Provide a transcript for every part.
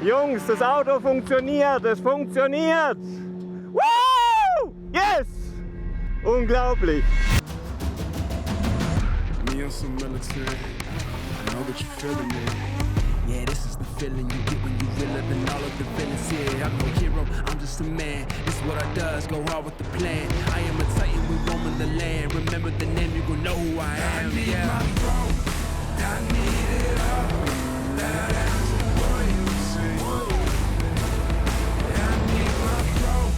Jungs, das Auto funktioniert, es funktioniert! Woo! Yes! Unglaublich! Me and some military, I know that you're feeling me. Yeah, this is the feeling you get when you reliving all of the villains here. I'm no hero, I'm just a man. This is what I does, go hard with the plan. I am a titan, we roaming the land. Remember the name, you gon' know who I am. I need my throne, I need it all. That answer for you say. I need my throne.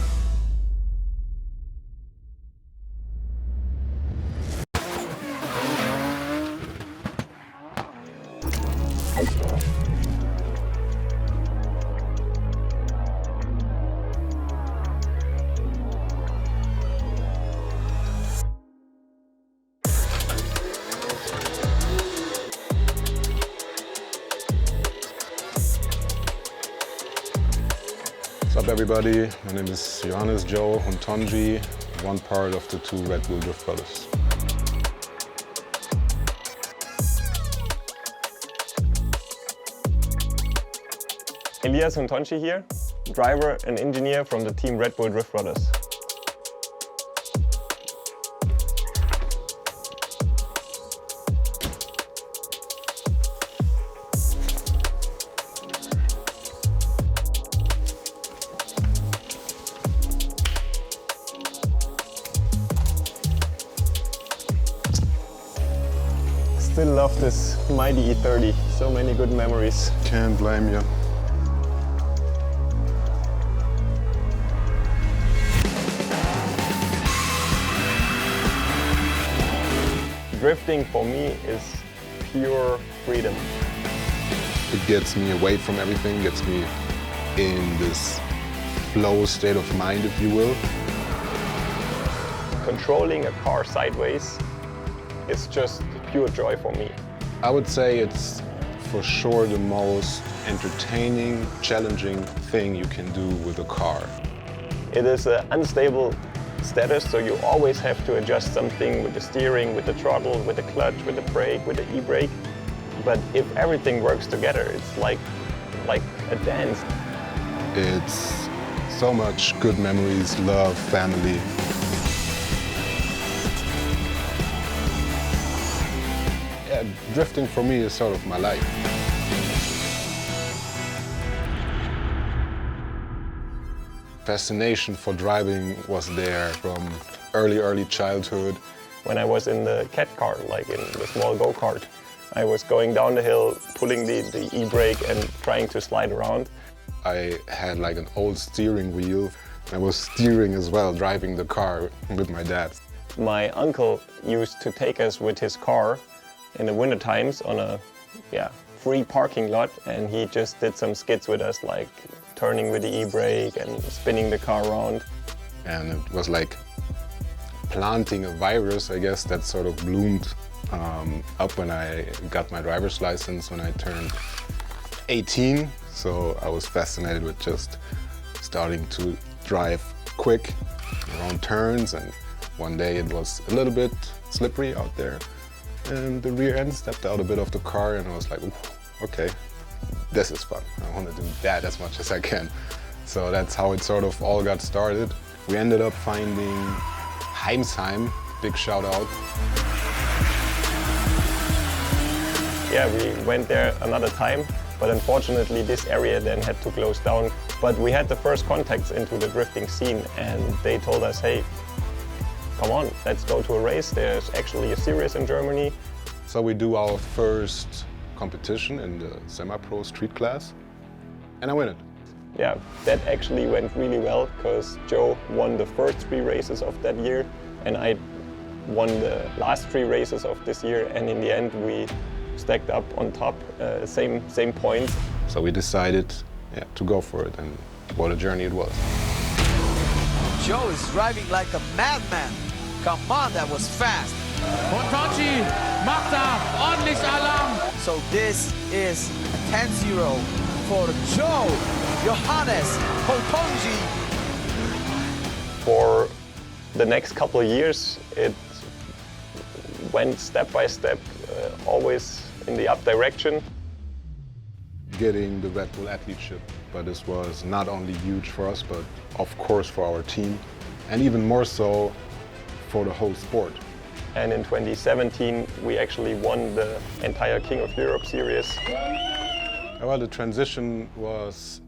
What's up everybody, my name is Johannes Joe Hountondjis, one part of the two Red Bull Driftbrothers. Elias Hountondjis here, driver and engineer from the team Red Bull Driftbrothers. Still love this mighty E30, so many good memories. Can't blame you. Drifting for me is pure freedom. It gets me away from everything, gets me in this flow state of mind, if you will. Controlling a car sideways is just pure joy for me. I would say it's for sure the most entertaining, challenging thing you can do with a car. It is an unstable status, so you always have to adjust something with the steering, with the throttle, with the clutch, with the brake, with the e-brake. But if everything works together, it's like a dance. It's so much good memories, love, family. Yeah, drifting for me is sort of my life. Fascination for driving was there from early childhood. When I was in the cat car, like in the small go-kart, I was going down the hill, pulling the e-brake and trying to slide around. I had like an old steering wheel. I was steering as well, driving the car with my dad. My uncle used to take us with his car in the winter times on a free parking lot, and he just did some skits with us, like turning with the e-brake and spinning the car around. And it was like planting a virus, I guess, that sort of bloomed up when I got my driver's license when I turned 18. So I was fascinated with just starting to drive quick around turns, and one day it was a little bit slippery out there. And the rear end stepped out a bit of the car, and I was like, ooh, okay, this is fun. I want to do that as much as I can. So that's how it sort of all got started. We ended up finding Heimsheim, big shout out. Yeah, we went there another time, but unfortunately this area then had to close down. But we had the first contacts into the drifting scene, and they told us, hey, come on, let's go to a race. There's actually a series in Germany. So we do our first competition in the semi-pro street class, and I win it. Yeah, that actually went really well, because Joe won the first 3 races of that year, and I won the last 3 races of this year, and in the end we stacked up on top, same points. So we decided to go for it, and what a journey it was. Joe is driving like a madman. Come on, that was fast. Hountondjis macht da ordentlich Alarm. So this is a 10-0 for Joe Johannes Hountondjis. For the next couple of years, it went step by step, always in the up direction. getting the Red Bull athleteship. But this was not only huge for us, but of course for our team, and even more so for the whole sport. And in 2017, we actually won the entire King of Europe series. Well, the transition was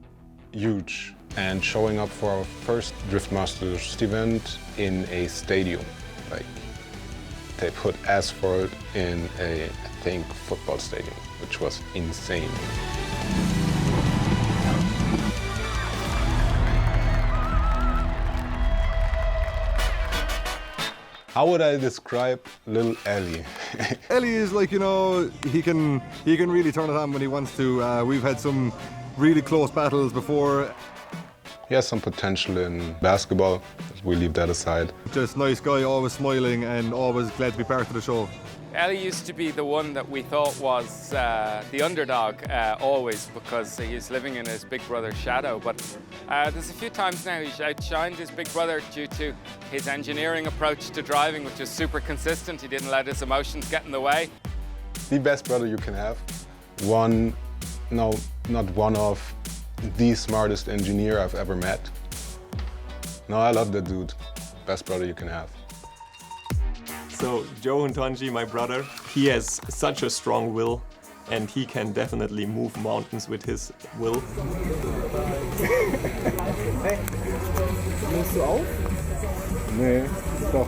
huge, and showing up for our first Driftmasters event in a stadium. Like, they put asphalt in a, I think, football stadium, which was insane. How would I describe little Ellie? Ellie is like, you know, he can really turn it on when he wants to. We've had some really close battles before. He has some potential in basketball. We leave that aside. Just nice guy, always smiling and always glad to be part of the show. Ellie used to be the one that we thought was the underdog always, because he's living in his big brother's shadow. But there's a few times now he's outshined his big brother due to his engineering approach to driving, which is super consistent. He didn't let his emotions get in the way. The best brother you can have. One, no, not one of, the smartest engineer I've ever met. No, I love that dude. Best brother you can have. So Hountondjis, my brother, he has such a strong will, and he can definitely move mountains with his will. Musst du auf? Nee, doch.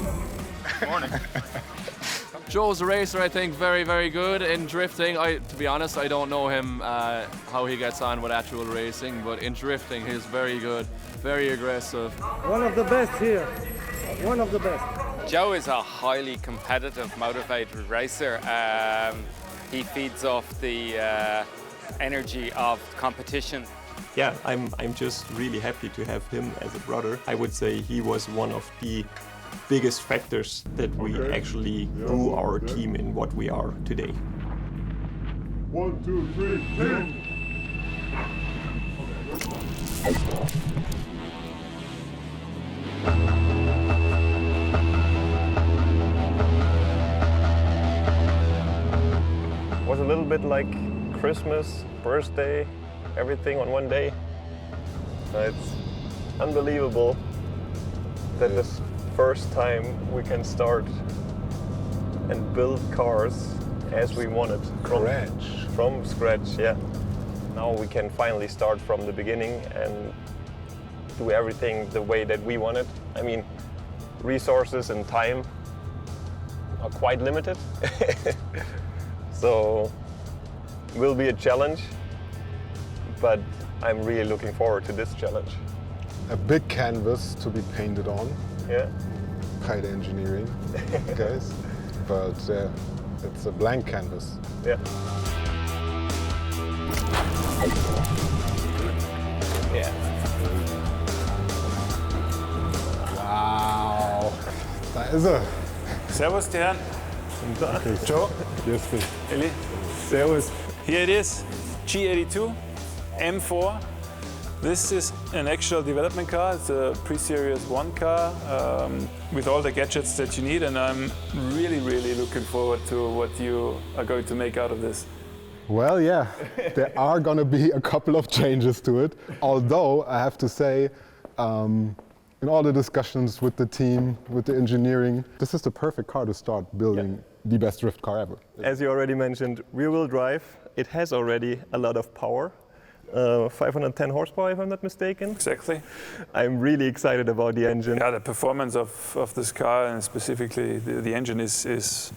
Morning. Joe's a racer, I think, very, very good in drifting. To be honest, I don't know him, how he gets on with actual racing, but in drifting, he's very good, very aggressive. One of the best here. One of the best. Joe is a highly competitive, motivated racer. He feeds off the energy of competition. Yeah, I'm just really happy to have him as a brother. I would say he was one of the biggest factors that we actually grew our team in what we are today. 1, 2, 3, 10. It was a little bit like Christmas, birthday, everything on one day. It's unbelievable that this first time we can start and build cars as we wanted. From scratch, yeah. Now we can finally start from the beginning and do everything the way that we want it. I mean, resources and time are quite limited. So it will be a challenge, but I'm really looking forward to this challenge. A big canvas to be painted on. Yeah. By the engineering guys. But it's a blank canvas. Yeah. Yeah. Wow. Da ist er. Servus, die Herren. Joe. Grüß dich. Ellie. Servus. Here it is, G82 M4. This is an actual development car. It's a pre-series 1 car with all the gadgets that you need, and I'm really, really looking forward to what you are going to make out of this. Well, yeah, there are going to be a couple of changes to it. Although, I have to say, in all the discussions with the team, with the engineering, this is the perfect car to start building the best drift car ever. As you already mentioned, rear-wheel drive. It has already a lot of power. 510 horsepower, if I'm not mistaken. Exactly. I'm really excited about the engine. Yeah, the performance of this car, and specifically the engine, is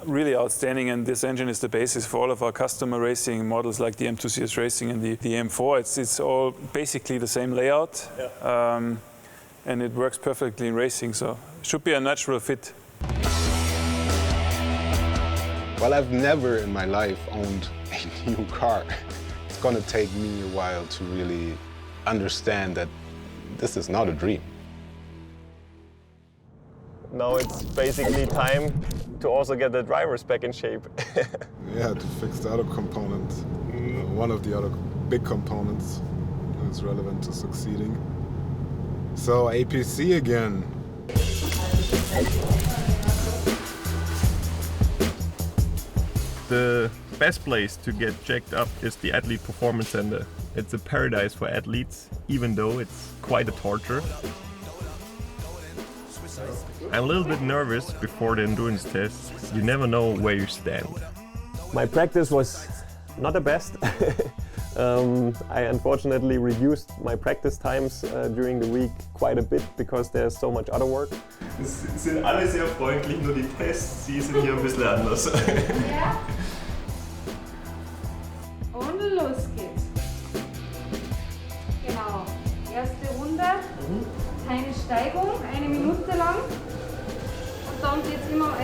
really outstanding, and this engine is the basis for all of our customer racing models like the M2 CS Racing and the M4. It's all basically the same layout, and it works perfectly in racing, so it should be a natural fit. Well, I've never in my life owned a new car. It's going to take me a while to really understand that this is not a dream. Now it's basically time to also get the drivers back in shape. Yeah, to fix the other component, one of the other big components that's relevant to succeeding. So APC again. The best place to get jacked up is the Athlete Performance Center. It's a paradise for athletes, even though it's quite a torture. I'm a little bit nervous before the endurance test. You never know where you stand. My practice was not the best. I unfortunately reduced my practice times during the week quite a bit because there's so much other work. Es sind alle sehr freundlich, nur die Tests, die sind hier ein bisschen anders. Ja. Und los geht's. Genau. Erste Runde. Keine Steigung, 1 Minute lang. Und dann geht's immer um 1,5%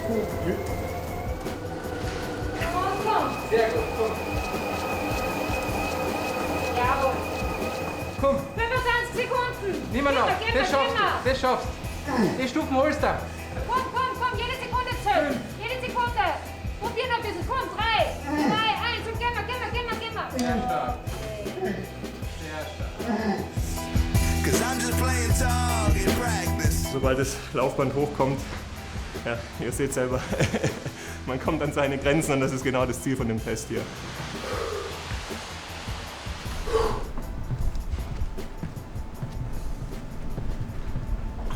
hoch. Komm. Sehr gut, komm. Jawohl. Komm. 25 Sekunden. Nimm mal noch. Das schaffst du. Das schaffst du. Die Stufen holst du. Komm. Jede Sekunde zählt. Jede Sekunde. Probier noch ein bisschen. Komm, 3, 2, 1 und geh mal. Sehr stark. Sehr stark. Sobald das Laufband hochkommt, ja, ihr seht selber, man kommt an seine Grenzen und das ist genau das Ziel von dem Test hier.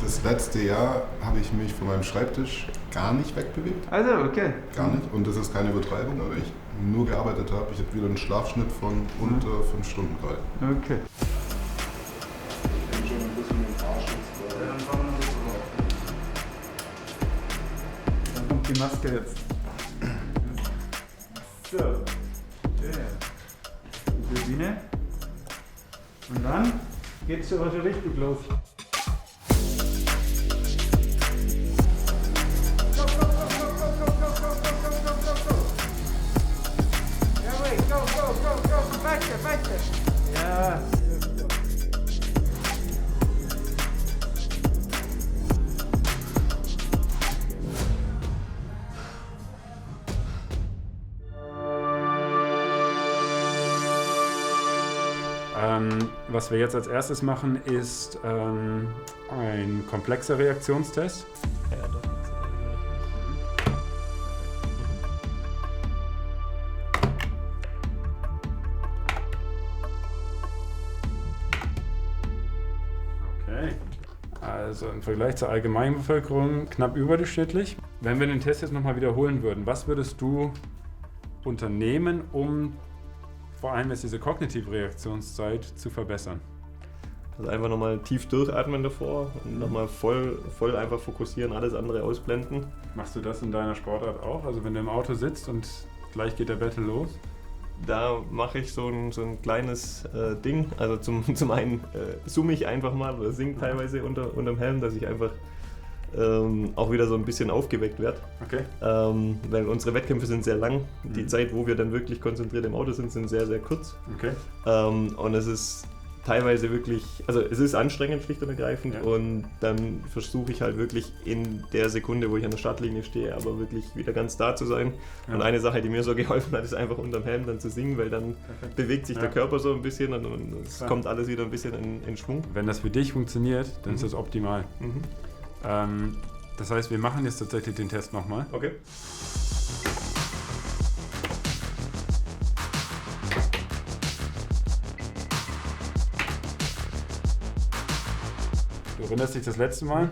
Das letzte Jahr habe ich mich von meinem Schreibtisch gar nicht wegbewegt. Also, okay. Gar nicht. Und das ist keine Übertreibung, weil ich nur gearbeitet habe. Ich habe wieder einen Schlafschnitt von unter 5 Stunden gerade. Okay. Dann kommt die Maske jetzt. So. Die Turbine. Und dann geht's schon richtig los. Weiter. Ja. Was wir jetzt als erstes machen, ist ein komplexer Reaktionstest. Okay. Also im Vergleich zur Allgemeinbevölkerung knapp überdurchschnittlich. Wenn wir den Test jetzt nochmal wiederholen würden, was würdest du unternehmen, um vor allem jetzt diese kognitive Reaktionszeit zu verbessern? Also einfach nochmal tief durchatmen davor und nochmal voll einfach fokussieren, alles andere ausblenden. Machst du das in deiner Sportart auch? Also wenn du im Auto sitzt und gleich geht der Battle los? Da mache ich so ein kleines Ding. Also zum einen summe ich einfach mal oder singe teilweise unterm Helm, dass ich einfach auch wieder so ein bisschen aufgeweckt werde. Okay. Weil unsere Wettkämpfe sind sehr lang. Die Zeit, wo wir dann wirklich konzentriert im Auto sind sehr, sehr kurz. Okay. Und es ist teilweise wirklich, also es ist anstrengend schlicht und ergreifend, ja. Und dann versuche ich halt wirklich in der Sekunde, wo ich an der Startlinie stehe, aber wirklich wieder ganz da zu sein. Ja. Und eine Sache, die mir so geholfen hat, ist einfach unterm Helm dann zu singen, weil dann bewegt sich der Körper so ein bisschen und es kommt alles wieder ein bisschen in Schwung. Wenn das für dich funktioniert, dann ist das optimal. Das heißt, wir machen jetzt tatsächlich den Test nochmal. Okay. Du erinnerst dich das letzte Mal?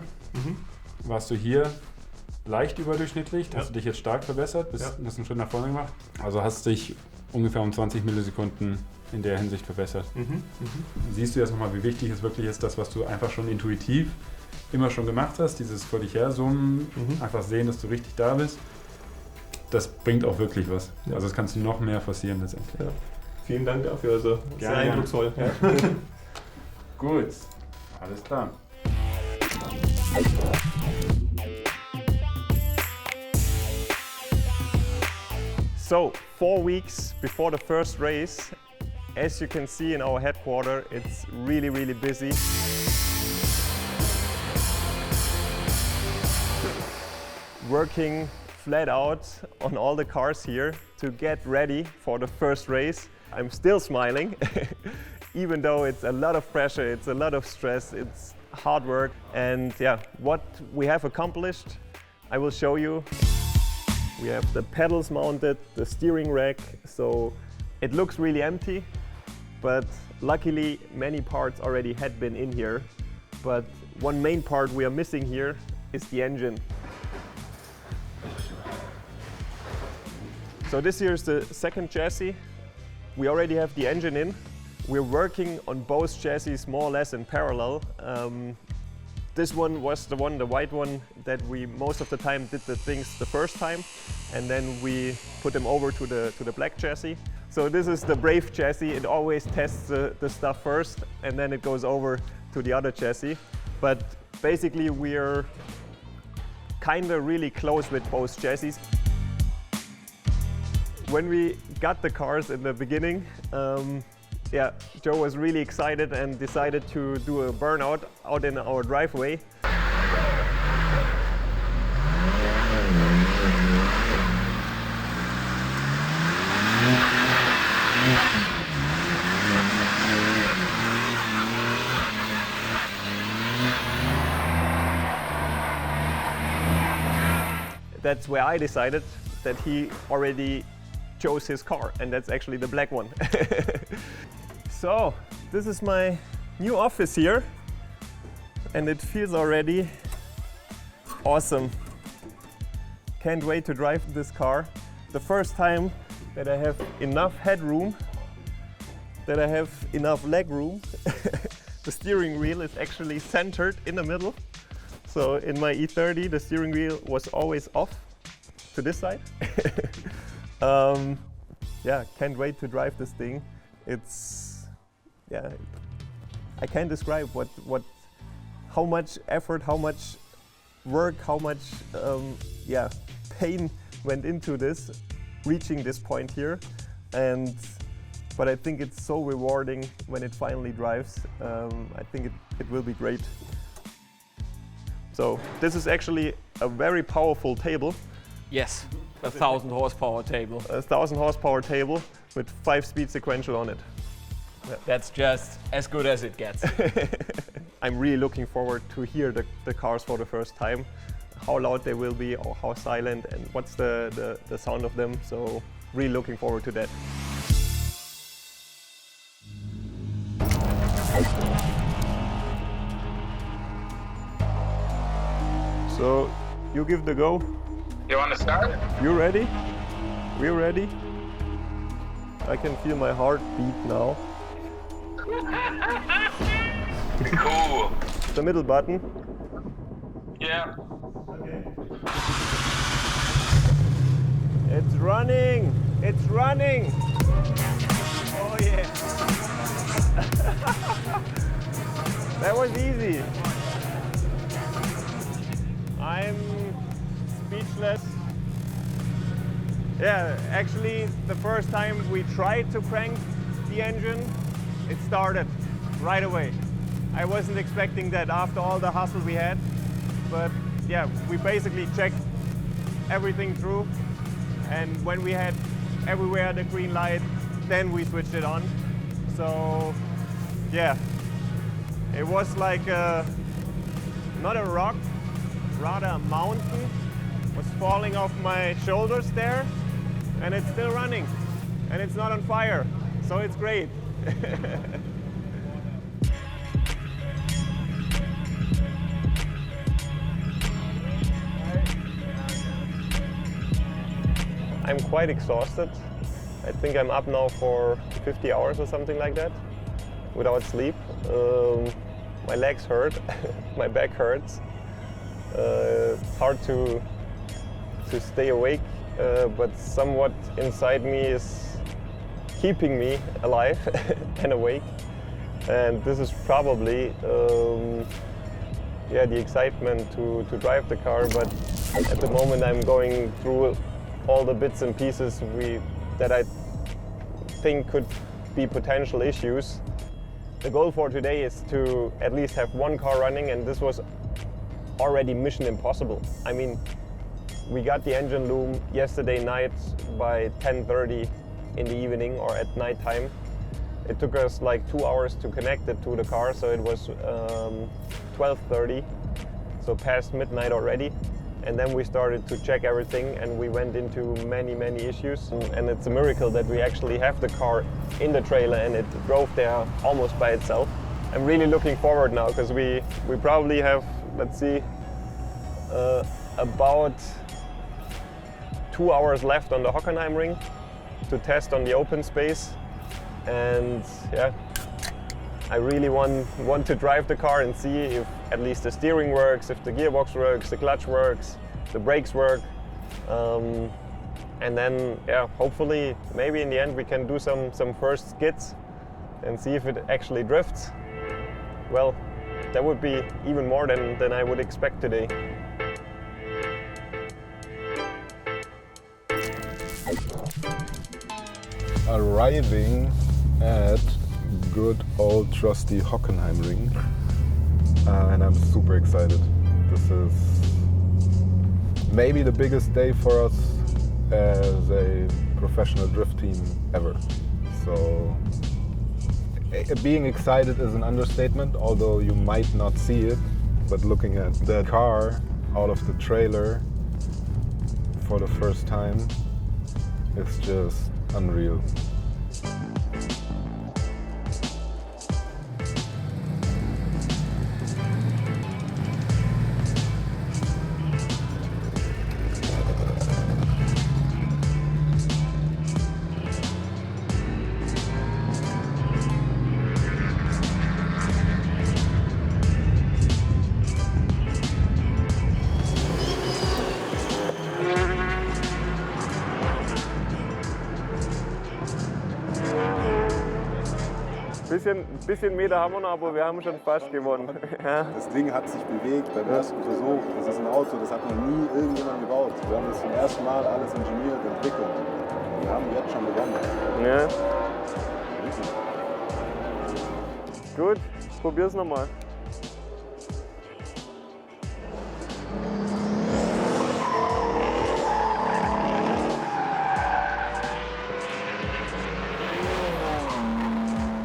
Warst du hier leicht überdurchschnittlich, hast du dich jetzt stark verbessert, hast einen Schritt nach vorne gemacht. Also hast dich ungefähr um 20 Millisekunden in der Hinsicht verbessert. Siehst du jetzt nochmal, wie wichtig es wirklich ist, das, was du einfach schon intuitiv immer schon gemacht hast, dieses vor dich her zoomen, einfach sehen, dass du richtig da bist, das bringt auch wirklich was. Ja. Also das kannst du noch mehr forcieren letztendlich. Ja. Vielen Dank dafür, also sehr eindrucksvoll. Ja. Gut, alles klar. So, 4 weeks before the first race, as you can see in our headquarters, it's really, really busy. Working flat out on all the cars here to get ready for the first race. I'm still smiling, even though it's a lot of pressure, it's a lot of stress, it's hard work. And yeah, what we have accomplished, I will show you. We have the pedals mounted, the steering rack, so it looks really empty, but luckily many parts already had been in here. But one main part we are missing here is the engine. So this here is the second chassis. We already have the engine in. We're working on both chassis more or less in parallel. This one was the white one, that we most of the time did the things the first time, and then we put them over to the black chassis. So this is the brave chassis. It always tests the stuff first, and then it goes over to the other chassis. But basically we're kind of really close with both chassis. When we got the cars in the beginning, yeah, Joe was really excited and decided to do a burnout out in our driveway. That's where I decided that he already chose his car, and that's actually the black one. So this is my new office here, and it feels already awesome. Can't wait to drive this car. The first time that I have enough headroom, that I have enough leg room. The steering wheel is actually centered in the middle. So in my E30, the steering wheel was always off to this side. Yeah, can't wait to drive this thing. It's, yeah, I can't describe how much effort, how much work, how much yeah, pain went into this, reaching this point here. But I think it's so rewarding when it finally drives. I think it will be great. So this is actually a very powerful table. Yes, a 1,000 horsepower table. A 1,000 horsepower table with 5-speed sequential on it. Yeah. That's just as good as it gets. I'm really looking forward to hear the cars for the first time, how loud they will be or how silent and what's the sound of them. So really looking forward to that. So you give the go. You want to start? You ready? We're ready. I can feel my heart beat now. Cool. The middle button. Yeah. Okay. It's running! It's running! Oh yeah! That was easy. I'm speechless. Yeah, actually the first time we tried to crank the engine, it started right away. I wasn't expecting that after all the hustle we had, but yeah, we basically checked everything through, and when we had everywhere the green light, then we switched it on. So yeah, it was like not a rock, rather a mountain was falling off my shoulders there, and it's still running, and it's not on fire, so it's great. I'm quite exhausted. I think I'm up now for 50 hours or something like that, without sleep. My legs hurt, my back hurts. It's hard to stay awake, but somewhat inside me is keeping me alive and awake. And this is probably yeah, the excitement to drive the car, but at the moment I'm going through all the bits and pieces that I think could be potential issues. The goal for today is to at least have one car running, and this was already mission impossible. I mean, we got the engine loom yesterday night by 10:30 in the evening or at night time. It took us like 2 hours to connect it to the car, so it was 12:30, so past midnight already. And then we started to check everything and we went into many issues. And it's a miracle that we actually have the car in the trailer and it drove there almost by itself. I'm really looking forward now because we probably have, let's see, about 2 hours left on the Hockenheimring to test on the open space. And yeah, I really want to drive the car and see if at least the steering works, if the gearbox works, the clutch works, the brakes work. And then, yeah, hopefully, maybe in the end we can do some first skids and see if it actually drifts. Well, that would be even more than I would expect today. Arriving at good old trusty Hockenheimring, and I'm super excited. This is maybe the biggest day for us as a professional drift team ever. So being excited is an understatement, although you might not see it, but looking at the car out of the trailer for the first time, it's just unreal. Bisschen Meter haben wir noch, aber wir haben schon fast gewonnen. Ja. Das Ding hat sich bewegt beim ersten Versuch. Das ist ein Auto, das hat noch nie irgendjemand gebaut. Wir haben das zum ersten Mal alles ingeniert, entwickelt. Wir haben jetzt schon gewonnen. Ja. Gut, probier's nochmal.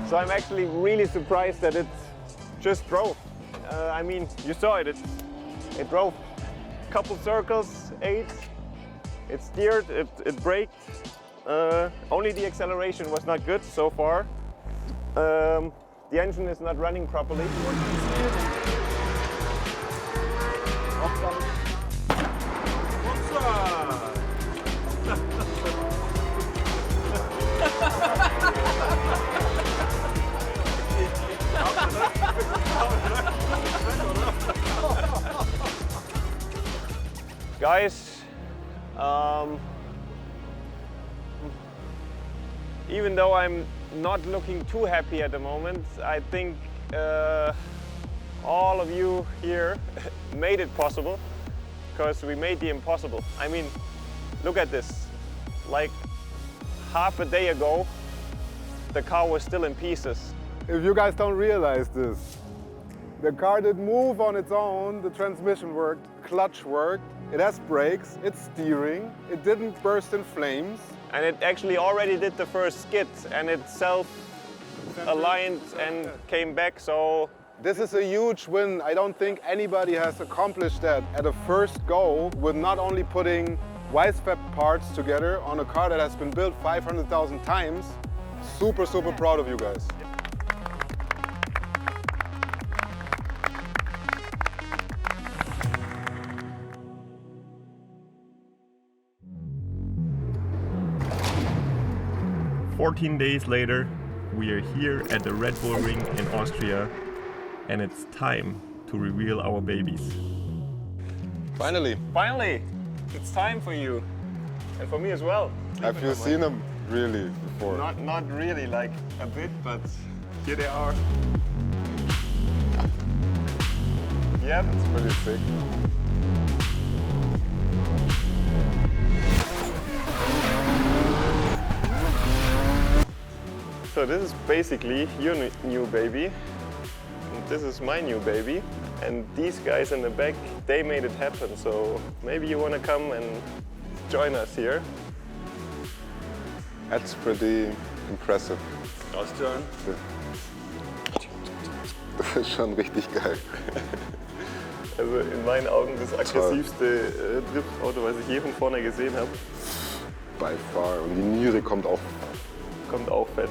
So I'm actually really surprised that it just drove. I mean, you saw it. It drove a couple circles, 8. It steered, it braked. Only the acceleration was not good so far. The engine is not running properly. Guys, even though I'm not looking too happy at the moment, I think all of you here made it possible, because we made the impossible. I mean, look at this. Like half a day ago, the car was still in pieces. If you guys don't realize this, the car did move on its own, the transmission worked, clutch worked, it has brakes, it's steering, it didn't burst in flames. And it actually already did the first skid and it self-aligned and came back, so... This is a huge win. I don't think anybody has accomplished that at a first go with not only putting Wisefab parts together on a car that has been built 500,000 times. Super, super proud of you guys. "14 days later, we are here at the Red Bull Ring in Austria, and it's time to reveal our babies." Finally! Finally! It's time for you, and for me as well. Have you seen them really before? Not really, like a bit, but here they are. Yeah, It's pretty sick. So this is basically your new baby. And this is my new baby. And these guys in the back, they made it happen. So maybe you want to come and join us here. That's pretty impressive. Austrian. Das ist schon richtig geil. Also in meinen Augen das aggressivste Driftauto, was ich je von vorne gesehen habe. By far. Und die Niere kommt auch fett.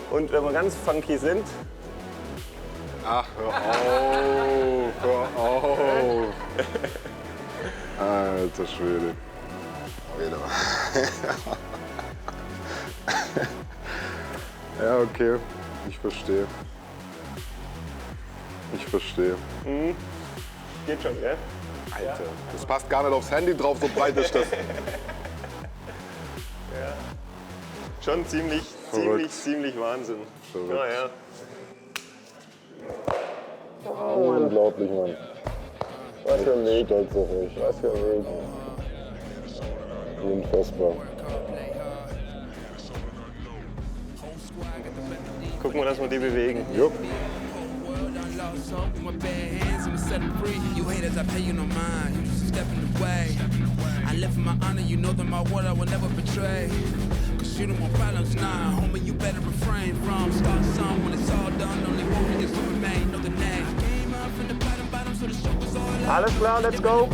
Und wenn wir ganz funky sind. Ach, hör auf, hör auf. Alter Schwede. Ja, okay. Ich verstehe. Geht schon, gell? Alter, das passt gar nicht aufs Handy drauf, so breit ist das. Ja. Schon ziemlich Wahnsinn. Verrückt. Ja. Unglaublich, Mann. Was für ein Weg. Stolz auf euch. Was für ein Weg. Unfassbar. Gucken wir, dass wir die bewegen. Jupp. You haters, I pay you no mind. You just step in the way. I live for my honor, you know that my word I will never betray. Cause you don't want problems now, homie, you better refrain from start some when it's all done. Only one niggas will remain, know the name. Came up from the bottom, so the show was all out. Alles klar, let's go.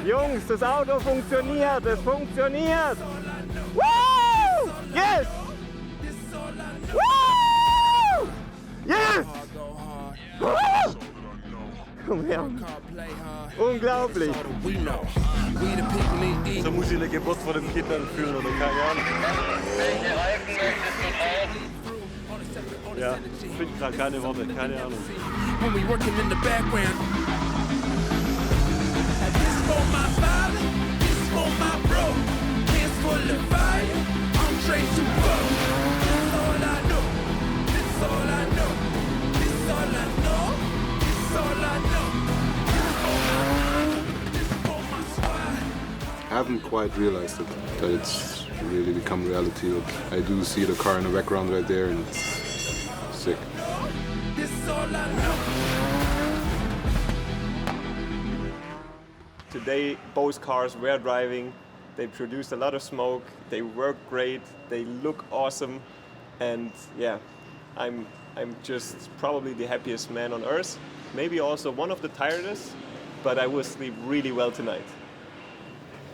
Jungs, das Auto funktioniert, es funktioniert! Woo! Yes! Woo! Yes! Woo! Komm her. Unglaublich! So muss ich eine Geburt vor den Kindern fühlen oder keine Ahnung. Welche Reifen möchtest du drauf? Ja, ich finde gerade keine Worte, keine Ahnung. When we working in the background. This for my father, this for my bro. Hands full of fire, I'm trained to grow. This all I know, this all I know, this all I know, this all I know. This for my squad. I haven't quite realized it, that it's really become reality. But I do see the car in the background right there, and it's sick. This all I know. Today, both cars were driving. They produced a lot of smoke. They work great. They look awesome, and yeah, I'm just probably the happiest man on earth. Maybe also one of the tiredest, but I will sleep really well tonight.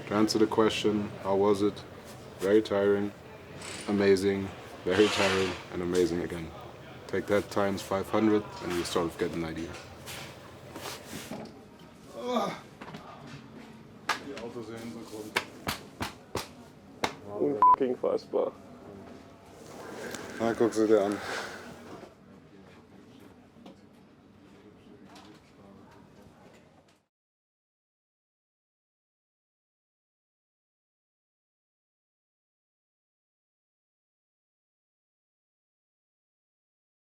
To answer the question, how was it? Very tiring, amazing, very tiring, and amazing again. Take that times 500, and you sort of get an idea. Die Autos im Hintergrund. Unfucking fassbar. Na, guck sie dir an.